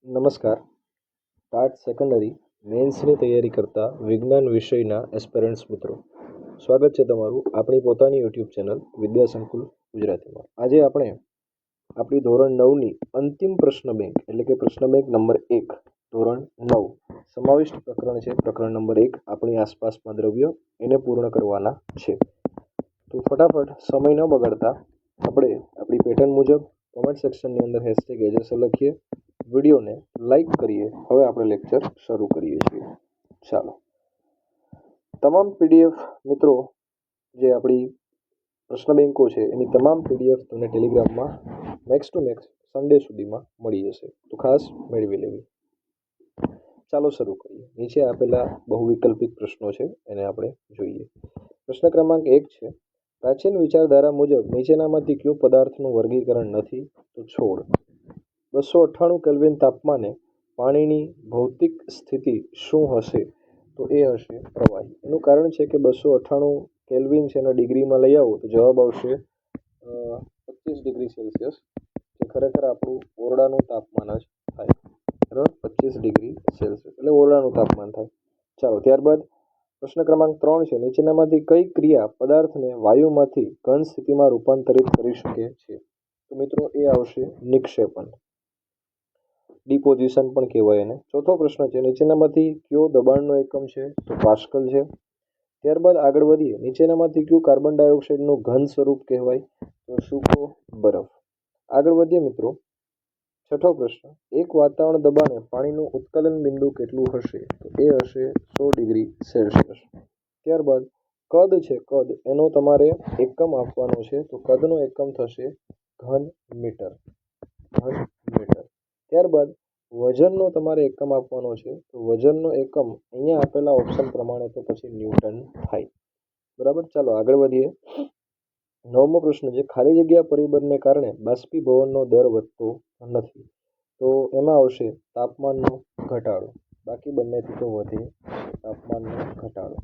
નમસ્કાર. TAT secondary મેન્સની તૈયારી કરતા વિજ્ઞાન વિષયના એસ્પિરન્ટ્સ મિત્રો, સ્વાગત છે તમારું આપણી પોતાની યુટ્યુબ ચેનલ વિદ્યાસંકુલ ગુજરાતીમાં. આજે આપણે આપણી ધોરણ 9ની અંતિમ પ્રશ્ન બેંક એટલે કે પ્રશ્ન બેંક નંબર 1 ધોરણ 9 સમાવિષ્ટ પ્રકરણ છે. પ્રકરણ નંબર 1 આપણી આસપાસમાં દ્રવ્યો એને પૂર્ણ કરવાના છે. તો ફટાફટ સમય ન બગાડતા આપણે આપણી પેટર્ન મુજબ કોમેન્ટ સેક્શનની અંદર હેશટેગ એજસ લખીએ, વિડીયોને લાઈક કરીએ. હવે આપણે લેક્ચર શરૂ કરીએ છીએ. ચાલો, તમામ પીડીએફ મિત્રો જે આપણી પ્રશ્ન બેંકો છે એની તમામ પીડીએફ તમને ટેલિગ્રામમાં મેક્સ ટુ મેક્સ સન્ડે સુધીમાં મળી જશે, તો ખાસ મેળવી લેવી. ચાલો શરૂ કરીએ. નીચે આપેલા બહુવિકલ્પિક પ્રશ્નો છે એને આપણે જોઈએ. પ્રશ્ન ક્રમાંક 1 છે, પ્રાચીન વિચારધારા મુજબ નીચેનામાંથી કયો પદાર્થનું વર્ગીકરણ નથી? તો છોડ. 298 કેલ્વિન તાપમાને પાણીની ભૌતિક સ્થિતિ શું હશે? તો એ હશે પ્રવાહી. એનું કારણ છે કે 298 કેલ્વિન છે એના ડિગ્રીમાં લઈ આવો તો જવાબ આવશે 25 ડિગ્રી સેલ્સિયસ, જે ખરેખર આપણું ઓરડાનું તાપમાન જ થાય. બરાબર, 25 ડિગ્રી સેલ્સિયસ એટલે ઓરડાનું તાપમાન થાય. ચાલો, ત્યારબાદ પ્રશ્ન ક્રમાંક 3 છે, નીચેનામાંથી કઈ ક્રિયા પદાર્થને વાયુમાંથી ઘન સ્થિતિમાં રૂપાંતરિત કરી શકે છે? તો મિત્રો એ આવશે નિક્ષેપણ, ડિપોઝિશન પણ કહેવાય એને. ચોથો પ્રશ્ન છે, નીચેનામાંથી કયો દબાણનો એકમ છે? તો પાસ્કલ છે. ત્યારબાદ આગળ વધીએ. નીચેનામાંથી કયું કાર્બન ડાયોક્સાઇડનું ઘન સ્વરૂપ કહેવાય? તો સૂકો બરફ. આગળ વધીએ મિત્રો. છઠ્ઠો પ્રશ્ન, એક વાતાવરણ દબાણે પાણીનું ઉત્કલન બિંદુ કેટલું હશે? તો એ હશે 100 ડિગ્રી સેલ્સિયસ. ત્યારબાદ કદ છે, કદ એનો તમારે એકમ આપવાનો છે, તો કદનો એકમ થશે ઘન મીટર, ઘન મીટર. ત્યારબાદ વજનનો તમારે એકમ આપવાનો છે, તો વજનનો એકમ અહીંયા આપેલા ઓપ્શન પ્રમાણે તો પછી ન્યૂટન થાય. બરાબર, ચાલો આગળ વધીએ. 9મો પ્રશ્ન છે, ખાલી જગ્યા પરિબળને કારણે બાષ્પીભવનનો દર વધતો નથી? તો એમાં આવશે તાપમાનનો ઘટાડો. બાકી બંનેથી તો વધે તાપમાનનો ઘટાડો.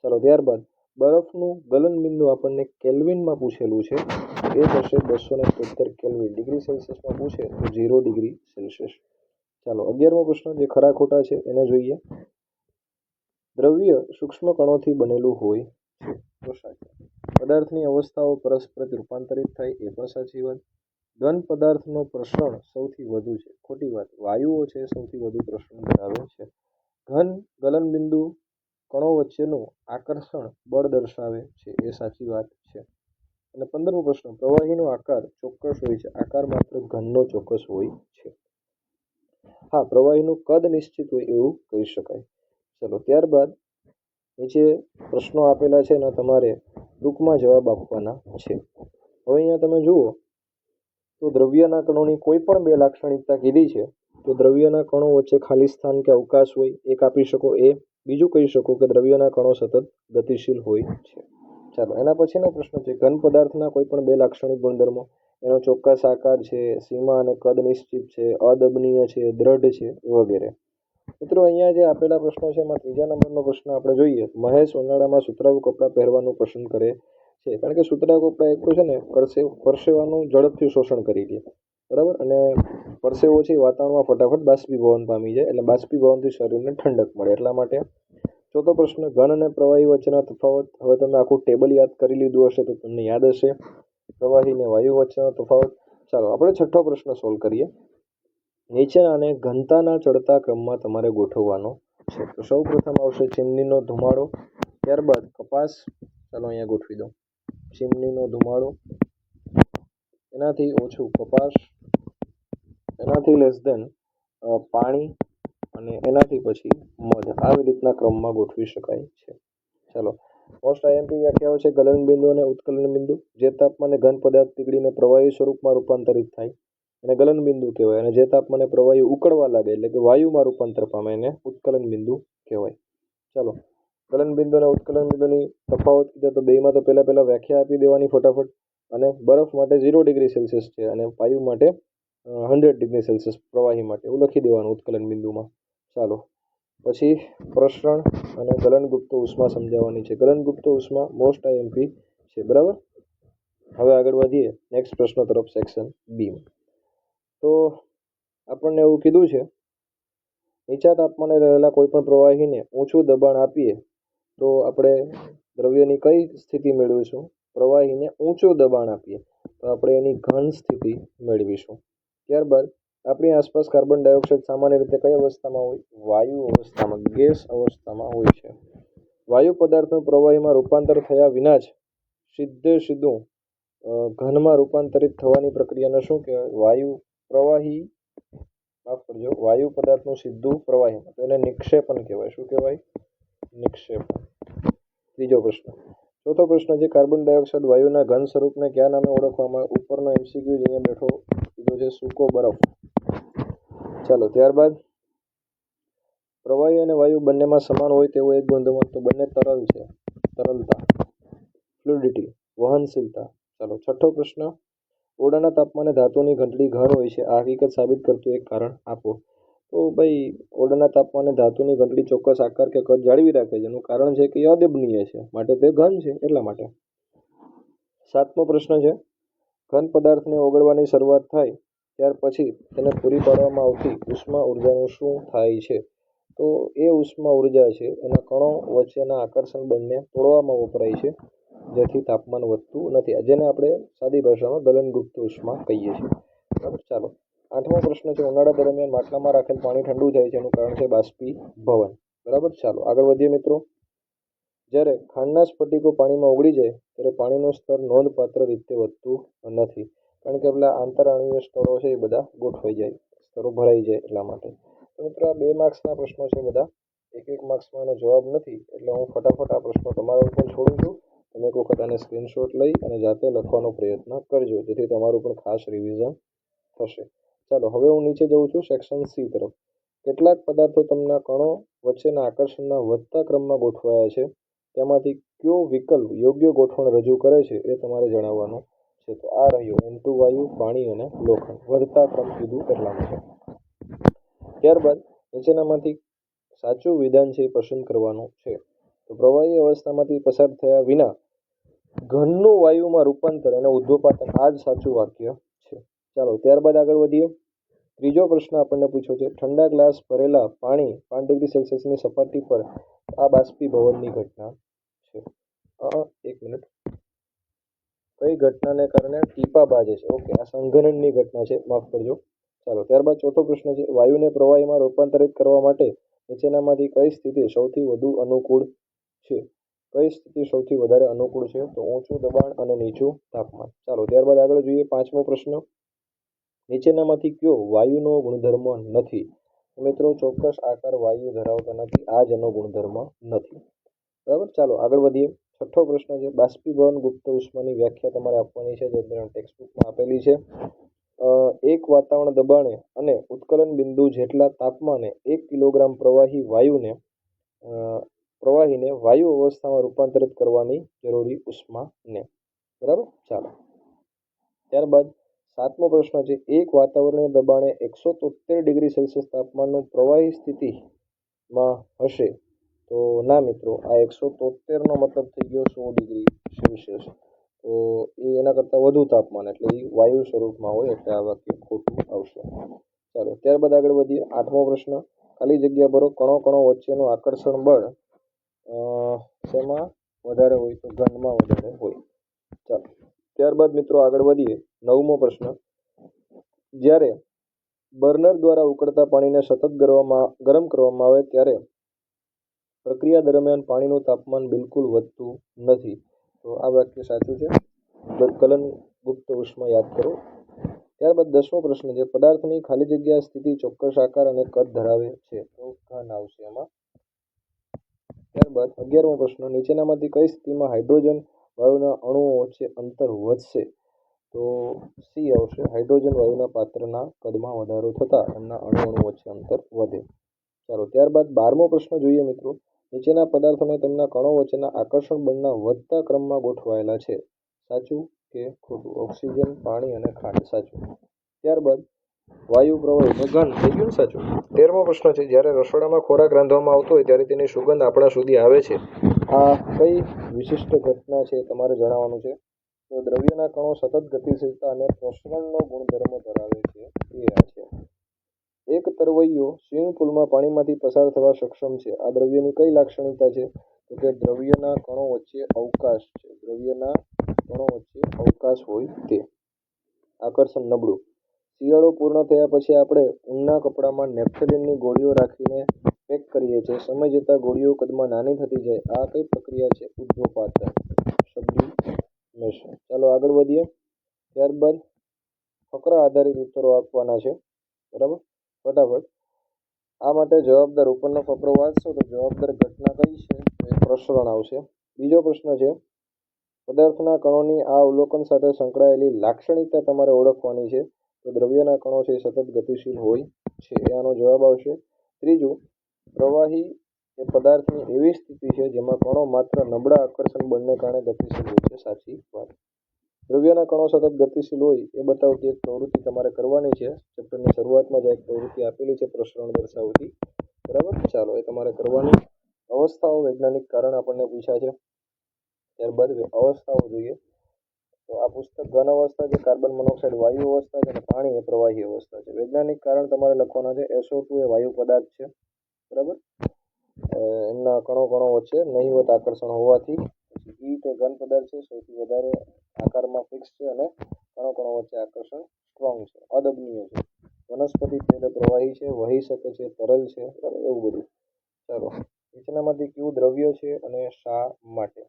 ચાલો, ત્યારબાદ બરફનું ગલન બિંદુ આપણને કેલ્વિનમાં પૂછેલું છે, એ થશે 273 કેલ્વિન. ડિગ્રી સેલ્સિયસમાં પૂછે તો 0 ડિગ્રી સેલ્સિયસ. ચાલો, 11મો પ્રશ્ન જે ખરા ખોટા છે એને જોઈએ. દ્રવ્ય સૂક્ષ્મ કણોથી બનેલું હોય છે? તો સાચું. પદાર્થની અવસ્થાઓ પરસ્પર રૂપાંતરિત થાય? એ પણ સાચી વાત. ઘન પદાર્થનો પ્રસરણ સૌથી વધુ છે? ખોટી વાત. વાયુઓ છે સૌથી વધુ પ્રસરણ ધરાવે છે. ઘન ગલન બિંદુ કણો વચ્ચેનું આકર્ષણ બળ દર્શાવે છે? એ સાચી વાત છે. અને 15મો પ્રશ્ન, પ્રવાહીનો આકાર ચોક્કસ હોય છે? આકાર માત્ર ઘનનો ચોક્કસ હોય છે. હા, પ્રવાહીનું કદ નિશ્ચિત હોય એવું કહી શકાય. ચલો, ત્યારબાદ નીચે પ્રશ્નો આપેલા છે એના તમારે ટૂંકમાં જવાબ આપવાના છે. હવે અહીંયા તમે જુઓ તો દ્રવ્યના કણોની કોઈ પણ બે લાક્ષણિકતા કીધી છે, તો દ્રવ્યના કણો વચ્ચે ખાલી સ્થાન કે અવકાશ હોય એક આપી શકો. એ બીજું કહી શકો કે દ્રવ્યના કણો સતત ગતિશીલ હોય છે. ચાલો, એના પછીનો પ્રશ્ન છે, ઘન પદાર્થના કોઈ પણ બે લાક્ષણિક ગુણધર્મો. એનો ચોક્કસ આકાર છે, સીમા અને કદ નિશ્ચિત છે, અદબનીય છે, દ્રઢ છે વગેરે. મિત્રો અહીંયા જે આપેલા પ્રશ્નો છે એમાં 3જા નંબરનો પ્રશ્ન આપણે જોઈએ. મહેશ ઉનાળામાં સુતરાઉ કપડાં પહેરવાનું પસંદ કરે છે, કારણ કે સુતરાઉ કપડાં એટલું છે ને પરસેવાનું ઝડપથી શોષણ કરી લે. બરાબર, અને પરસેવો છે વાતાવરણમાં ફટાફટ બાષ્પીભવન પામી જાય, એટલે બાષ્પીભવનથી શરીરને ઠંડક મળે એટલા માટે. ચોથો પ્રશ્ન, ઘન અને પ્રવાહી વચ્ચેના તફાવત. હવે તમે આખું ટેબલ યાદ કરી લીધું હશે તો તમને યાદ હશે પ્રવાહી અને વાયુ વચ્ચેનો તફાવત. ચાલો, આપણે છઠ્ઠો પ્રશ્ન સોલ્વ કરીએ. નીચેનાને ઘનતાના ચડતા ક્રમમાં તમારે ગોઠવવાનો છે. તો સૌ પ્રથમ આવશે ચીમનીનો ધુમાડો, ત્યારબાદ કપાસ. ચાલો અહીંયા ગોઠવી દો. ચીમનીનો ધુમાડો, એનાથી ઓછું કપાસ, એનાથી લેસ ધેન પાણી, અને એનાથી પછી મધ. આવી રીતના ક્રમમાં ગોઠવી શકાય છે. ચાલો, મોસ્ટ આઈએમપી વ્યાખ્યાઓ છે. ગલન બિંદુ અને ઉત્કલન બિંદુ. જે તાપમાને ઘન પદાર્થ પીગળીને પ્રવાહી સ્વરૂપમાં રૂપાંતરિત થાય એને ગલન બિંદુ કહેવાય, અને જે તાપમાને પ્રવાહી ઉકળવા લાગે એટલે કે વાયુમાં રૂપાંતર પામે એને ઉત્કલન બિંદુ કહેવાય. ચાલો, ગલન બિંદુ અને ઉત્કલન બિંદુની તફાવત કીધો તો બેમાં તો પહેલા વ્યાખ્યા આપી દેવાની ફટાફટ. અને બરફ માટે 0 ડિગ્રી સેલ્સિયસ છે અને વાયુ માટે 100 ડિગ્રી સેલ્સિયસ, પ્રવાહી માટે એવું લખી દેવાનું ઉત્કલન બિંદુમાં. ચાલો, પછી પ્રસરણ અને ગલનગુપ્ત ઉષ્મા સમજાવવાની છે. ગલનગુપ્ત ઉષ્મા મોસ્ટ આઈએમપી છે. બરાબર, હવે આગળ વધીએ નેક્સ્ટ પ્રશ્ન તરફ, સેક્શન બી. તો આપણને એવું કીધું છે નીચા તાપમાને રહેલા કોઈપણ પ્રવાહીને ઊંચું દબાણ આપીએ તો આપણે દ્રવ્યની કઈ સ્થિતિ મેળવીશું? પ્રવાહીને ઊંચું દબાણ આપીએ તો આપણે એની ઘન સ્થિતિ મેળવીશું. ત્યારબાદ આપણી આસપાસ કાર્બન ડાયોક્સાઇડ સામાન્ય રીતે કઈ અવસ્થામાં હોય? વાયુ અવસ્થામાં, ગેસ અવસ્થામાં હોય છે. વાયુ પદાર્થનું પ્રવાહીમાં રૂપાંતર થયા વિના જ સીધું ઘનમાં રૂપાંતરિત થવાની પ્રક્રિયાને શું કહેવાય? વાયુ પદાર્થનું સીધું પ્રવાહીમાં, તો એને નિક્ષેપણ કહેવાય. શું કહેવાય? નિક્ષેપણ. ત્રીજો પ્રશ્ન. ચોથો પ્રશ્ન છે, કાર્બન ડાયોક્સાઇડ વાયુના ઘન સ્વરૂપને કયા નામે ઓળખવામાં આવે? ઉપરનો MCQ અહીંયા બેઠો કીધો છે સૂકો બરફ. ચાલો, ત્યારબાદ પ્રવાહી અને વાયુ બંનેમાં સમાન હોય તેવો એક ગુણધર્મ, તો બંને તરલ છે. તરલતા, ફ્લુઇડિટી, વહનશીલતા. ચાલો, છઠ્ઠો પ્રશ્ન. ઓરડાના તાપમાને ધાતુની ઘંટડી ઘન હોય છે, આ હકીકત સાબિત કરતું એક કારણ આપો. તો ભાઈ, ઓરડાના તાપમાને ધાતુની ઘંટડી ચોક્કસ આકાર કે કદ જાળવી રાખે છે. એનું કારણ છે કે એ અદબનીય છે, માટે તે ઘન છે, એટલા માટે. સાતમો પ્રશ્ન છે, ઘન પદાર્થને ઓગળવાની શરૂઆત થાય ત્યાર પછી તેને પૂરી પાડવામાં આવતી ઉષ્મા ઉર્જાનું શું થાય છે? તો એ ઉષ્મા ઉર્જા છે એના કણો વચ્ચેના આકર્ષણ બળને તોડવામાં વપરાય છે, જેથી તાપમાન વધતું નથી, જેને આપણે સાદી ભાષામાં ગલનગુપ્ત ઉષ્મા કહીએ છીએ. બરાબર. ચાલો, આઠમો પ્રશ્ન છે, ઉનાળા દરમિયાન માટલામાં રાખેલ પાણી ઠંડુ થાય છે, એનું કારણ છે બાષ્પીભવન. બરાબર. ચાલો, આગળ વધીએ મિત્રો. જ્યારે ખાંડના સ્ફટિકો પાણીમાં ઓગળી જાય ત્યારે પાણીનું સ્તર નોંધપાત્ર રીતે વધતું નથી, કારણ કે પેલા આંતરાણુય સ્તરો છે એ બધા ગોઠવાઈ જાય, સ્તરો ભરાઈ જાય, એટલા માટે. તો મિત્રો, આ 2 માર્ક્સના પ્રશ્નો છે બધા. 1 માર્ક્સમાં એનો જવાબ નથી, એટલે હું ફટાફટ આ પ્રશ્નો તમારા ઉપર છોડું છું. તમે એક વખત આને સ્ક્રીનશોટ લઈ અને જાતે લખવાનો પ્રયત્ન કરજો, જેથી તમારું પણ ખાસ રિવિઝન થશે. ચાલો, હવે હું નીચે જઉં છું સેક્શન સી તરફ. કેટલાક પદાર્થો તેમના કણો વચ્ચેના આકર્ષણના વધતા ક્રમમાં ગોઠવાયા છે, તેમાંથી કયો વિકલ્પ યોગ્ય ગોઠવણ રજૂ કરે છે એ તમારે જણાવવાનું છે. તો આ રહ્યું N2 વાયુ, પાણી અને લોખંડ. વધતા ક્રમ કીધું એટલા માટે. ત્યારબાદ નીચેનામાંથી સાચું વિધાન છે એ પસંદ કરવાનું છે. તો પ્રવાહી અવસ્થામાંથી પસાર થયા વિના ઘનનું વાયુમાં રૂપાંતર અને ઉદ્ધોપાતન, આ જ સાચું વાક્ય છે. ચાલો, ત્યારબાદ આગળ વધીએ. ત્રીજો પ્રશ્ન આપણને પૂછ્યો છે, ઠંડા ગ્લાસ ભરેલા પાણી 5 ડિગ્રી સેલ્સિયસની સપાટી પર આ બાષ્પીભવનની ઘટના છે. 1 મિનિટ. કઈ ઘટનાને કારણે ટીપા બાજે છે? ઓકે, આ સંઘનનની ઘટના છે, માફ કરજો. ચાલો, ત્યારબાદ ચોથો પ્રશ્ન છે, વાયુને પ્રવાહીમાં રૂપાંતરિત કરવા માટે નીચેનામાંથી કઈ સ્થિતિ સૌથી વધુ અનુકૂળ છે? કઈ સ્થિતિ સૌથી વધારે અનુકૂળ છે? તો ઊંચું દબાણ અને નીચું તાપમાન. ચાલો, ત્યારબાદ આગળ જોઈએ. 5મો પ્રશ્ન, નીચેનામાંથી કયો વાયુનો ગુણધર્મ નથી? મિત્રો, ચોક્કસ આકાર વાયુ ધરાવતા નથી, આ જ એનો ગુણધર્મ નથી. બરાબર. ચાલો, આગળ વધીએ. છઠ્ઠો પ્રશ્ન છે, બાષ્પીભવન ગુપ્ત ઉષ્માની વ્યાખ્યા તમારે આપવાની છે, જે ટેક્સ્ટબુકમાં આપેલી છે. એક વાતાવરણ દબાણે અને ઉત્કલન બિંદુ જેટલા તાપમાને 1 કિલોગ્રામ પ્રવાહીને વાયુ અવસ્થામાં રૂપાંતરિત કરવાની જરૂરી ઉષ્માને. બરાબર. ચાલો, ત્યારબાદ 7મો પ્રશ્ન છે, એક વાતાવરણીય દબાણે 173 ડિગ્રી સેલ્સિયસ તાપમાનનું પ્રવાહી સ્થિતિમાં હશે. તો ના મિત્રો, આ 173નો મતલબ થઈ ગયો 100 ડિગ્રી સેલ્સિયસ. તો એ એના કરતાં વધુ તાપમાન, એટલે એ વાયુ સ્વરૂપમાં હોય, એટલે આ વાક્ય ખોટું આવશે. ચાલો, ત્યારબાદ આગળ વધીએ. 8મો પ્રશ્ન, ખાલી જગ્યા ભરો. કણો વચ્ચેનું આકર્ષણ બળ શેમાં વધારે હોય? તો ઘનમાં વધારે હોય. ચાલો, ત્યારબાદ મિત્રો આગળ વધીએ. 9મો પ્રશ્ન, જ્યારે બર્નર દ્વારા ઉકળતા પાણીને સતત ગરમ કરવામાં આવે ત્યારે પ્રક્રિયા દરમિયાન પાણીનું તાપમાન બિલકુલ વધતું નથી. તો આ વાક્ય સાચું છે. ગલનગુપ્ત ઉષ્મા યાદ કરો. ત્યારબાદ 10મો પ્રશ્ન છે, પદાર્થની ખાલી જગ્યા સ્થિતિ ચોક્કસ આકાર અને કદ ધરાવે છે. તો ઘન આવશે એમાં. ત્યારબાદ 11મો પ્રશ્ન, નીચેનામાંથી કઈ સ્થિતિમાં હાઇડ્રોજન વાયુના અણુઓ વચ્ચે અંતર વધશે? તો સી આવશે. હાઇડ્રોજન વાયુના પાત્રના કદમાં વધારો થતાં એમના અણુ વચ્ચે અંતર વધે. ચાલો, ત્યારબાદ 12મો પ્રશ્ન જોઈએ મિત્રો. નીચેના પદાર્થોને તેમના કણો વચ્ચેના આકર્ષણ બળના વધતા ક્રમમાં ગોઠવાયેલા છે, સાચું કે ખોટું? ઓક્સિજન, પાણી અને ખાંડ. સાચું. ત્યારબાદ વાયુ, પ્રવાહી તો ઘન થઈ ગયું, સાચું. 13મો પ્રશ્ન છે, જ્યારે રસોડામાં ખોરાક રાંધવામાં આવતો હોય ત્યારે તેની સુગંધ આપણા સુધી આવે છે, આ કઈ વિશિષ્ટ ઘટના છે તમારે જણાવવાનું છે? તો દ્રવ્યના કણો સતત ગતિશીલતા અને પ્રસરણનો ગુણધર્મ ધરાવે છે, એ આ છે. એક એક તરવૈયો સ્વિમિંગ પુલમાં પાણીમાંથી પસાર થવા સક્ષમ છે. આ દ્રવ્યની કઈ લાક્ષણિકતા છે? તો કે દ્રવ્યના કણો વચ્ચે અવકાશ છે. દ્રવ્યના કણો વચ્ચે અવકાશ હોય તે. આકર્ષણ નબળું. શિયાળો પૂર્ણ થયા પછી આપણે ઊનના કપડામાં નેપ્થેલિનની ગોળીઓ રાખીને પેક કરીએ છીએ. સમય જતાં ગોળીઓ કદમાં નાની થતી જાય. આ કઈ પ્રક્રિયા છે? ઉદ્ધોપાતન, સબ્લિમેશન. ચાલો આગળ વધીએ. ત્યારબાદ ફકરા આધારિત ઉત્તરો આપવાના છે. બરાબર, ફટાફટ. આ માટે જવાબદાર ઉપરનો ફકરો વાંચશો તો જવાબદાર ઘટના કઈ છે? તો એ પ્રસરણ આવશે. બીજો પ્રશ્ન છે, પદાર્થના કણોની આ અવલોકન સાથે સંકળાયેલી લાક્ષણિકતા તમારે ઓળખવાની છે. તો દ્રવ્યના કણો છે એ સતત ગતિશીલ હોય છે, એ આનો જવાબ આવશે. ત્રીજું, પ્રવાહી એ પદાર્થની એવી સ્થિતિ છે જેમાં કણો માત્ર નબળા આકર્ષણ બળને કારણે ગતિશીલ હોય છે. સાચી વાત. દ્રવ્યના કણો સતત ગતિશીલ હોય એ બતાવતી એક પ્રવૃત્તિ તમારે કરવાની છે. ચેપ્ટરની શરૂઆતમાં જ એક પ્રવૃત્તિ આપેલી છે પ્રસરણ દર્શાવતી. બરાબર, ચાલો એ તમારે કરવાની. અવસ્થાઓ વૈજ્ઞાનિક કારણ આપણને પૂછ્યા છે. ત્યારબાદ અવસ્થાઓ જોઈએ તો આ પુસ્તક ઘન અવસ્થા છે, કાર્બન મોનોક્સાઇડ વાયુ અવસ્થા છે, અને પાણી એ પ્રવાહી અવસ્થા છે. વૈજ્ઞાનિક કારણ તમારે લખવાના છે. SO2 એ વાયુ પદાર્થ છે. બરાબર, એમના કણો વચ્ચે નહિવત આકર્ષણ હોવાથી. પછી E તે ઘન પદાર્થ છે, સૌથી વધારે આકારમાં ફિક્સ છે, અને કણો વચ્ચે આકર્ષણ સ્ટ્રોંગ છે, અદબનીય છે. વનસ્પતિ તેલ પ્રવાહી છે, વહી શકે છે, તરલ છે. બરાબર, એવું બધું. ચાલો, નીચેનામાંથી કયું દ્રવ્ય છે અને શા માટે?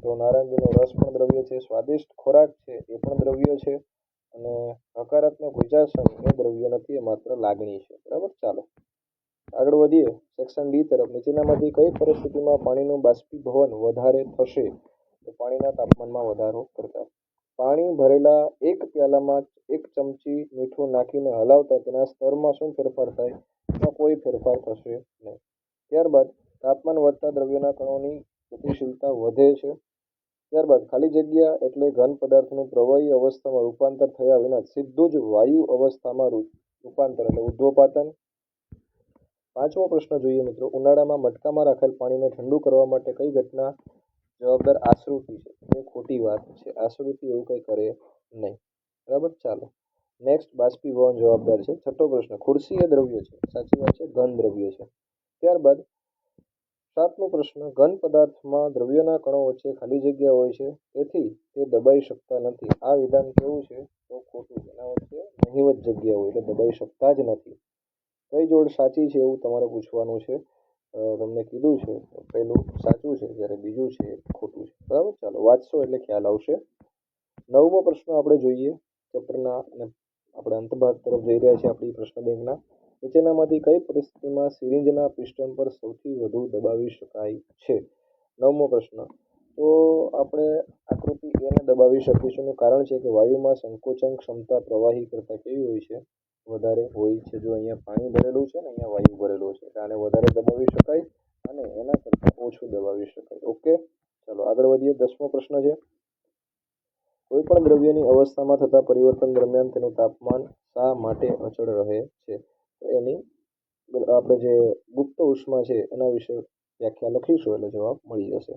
તો નારંગીનો રસ પણ દ્રવ્ય છે, સ્વાદિષ્ટ ખોરાક છે એ પણ દ્રવ્ય છે, અને હકારાત્મક વિચારસરણી એ દ્રવ્ય નથી, એ માત્ર લાગણી છે. બરાબર, ચાલો આગળ વધીએ. સેક્શન ડી તરફ. નીચેનામાંથી કઈ પરિસ્થિતિમાં પાણીનું બાષ્પીભવન વધારે થશે? તો પાણીના તાપમાનમાં વધારો કરતા. પાણી ભરેલા એક પ્યાલામાં 1 ચમચી મીઠું નાખીને હલાવતા તેના સ્તરમાં શું ફેરફાર થાય? એમાં કોઈ ફેરફાર થશે નહીં. ત્યારબાદ તાપમાન વધતા દ્રવ્યના કણોની ગતિશીલતા વધે છે. ત્યારબાદ ખાલી જગ્યા એટલે ઘન પદાર્થનું પ્રવાહી અવસ્થામાં રૂપાંતર થયા વિના સીધું જ વાયુ અવસ્થામાં રૂપાંતર એટલે ઉદ્ધોપાતન. પાંચમો પ્રશ્ન જોઈએ મિત્રો. ઉનાળામાં મટકામાં રાખેલ પાણીને ઠંડુ કરવા માટે કઈ ઘટના જવાબદાર? આશ્રુતિ છે. એ ખોટી વાત છે. આશ્રુતિ એવું કંઈ કરે નહીં. બરાબર, ચાલો નેક્સ્ટ. બાષ્પીભવન જવાબદાર છે. છઠ્ઠો પ્રશ્ન, ખુરશી એ દ્રવ્ય છે. સાચી વાત છે, ઘન દ્રવ્ય છે. ત્યારબાદ સાતમો પ્રશ્ન, ઘન પદાર્થમાં દ્રવ્યના કણો વચ્ચે ખાલી જગ્યા હોય છે, તેથી તે દબાઈ શકતા નથી. આ વિધાન કેવું છે? તો ખોટું છે. એના વચ્ચે નહિવત જગ્યા હોય એટલે દબાઈ શકતા જ નથી. કઈ જોડ સાચી છે એવું તમારે પૂછવાનું છે. તમને કીધું છે પહેલું સાચું છે, જ્યારે બીજું છે ખોટું છે. બરાબર, ચાલો વાંચશો એટલે ખ્યાલ આવશે. નવમો પ્રશ્ન આપણે જોઈએ ચેપ્ટરના, અને આપણે અંતભાગ તરફ જઈ રહ્યા છીએ આપણી પ્રશ્ન બેંકના. નીચેનામાંથી કઈ પરિસ્થિતિમાં સિરિંજના પિસ્ટન પર સૌથી વધુ દબાવી શકાય છે? નવમો પ્રશ્ન. તો આપણે આકૃતિ એને દબાવી શકીશું. એનું કારણ છે કે વાયુમાં સંકોચન ક્ષમતા પ્રવાહી કરતાં કેવી હોય છે? વધારે હોય છે. જો અહીંયા પાણી ભરેલું છે ને અહીંયા વાયુ ભરેલું છે, એટલે આને વધારે દબાવી શકાય અને એના કરતાં ઓછું દબાવી શકાય. ઓકે, ચાલો આગળ વધીએ. 10મો પ્રશ્ન છે, કોઈ પણ દ્રવ્યની અવસ્થામાં થતા પરિવર્તન દરમિયાન તેનું તાપમાન શા માટે અચળ રહે છે? તો એની આપણે જે ગુપ્ત ઉષ્મા છે એના વિશે વ્યાખ્યા લખીશું એટલે જવાબ મળી જશે.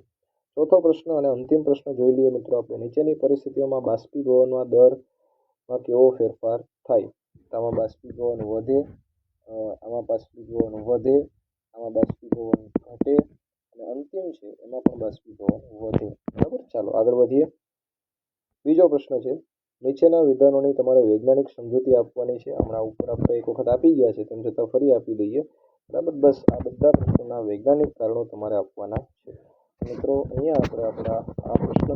ચોથો પ્રશ્ન અને અંતિમ પ્રશ્ન જોઈ લઈએ મિત્રો આપણે. નીચેની પરિસ્થિતિઓમાં બાષ્પીભવનના દરમાં કેવો ફેરફાર થાય? આમાં બાષ્પીભવન વધે, આમાં બાષ્પીભવન વધે, આમાં બાષ્પીભવન ઘટે, અને અંતિમ છે એમાં પણ બાષ્પીભવન વધે. બરાબર, ચાલો આગળ વધીએ. બીજો પ્રશ્ન છે, નીચેના વિધાનોની તમારે વૈજ્ઞાનિક સમજૂતી આપવાની છે. હમણાં ઉપર આપણે એક વખત આપી ગયા છે, તેમ છતાં ફરી આપી દઈએ. બરાબર, બસ આ બધા પ્રશ્નોના વૈજ્ઞાનિક કારણો તમારે આપવાના છે. મિત્રો અહીંયા આપણે આપણા આ પ્રશ્ન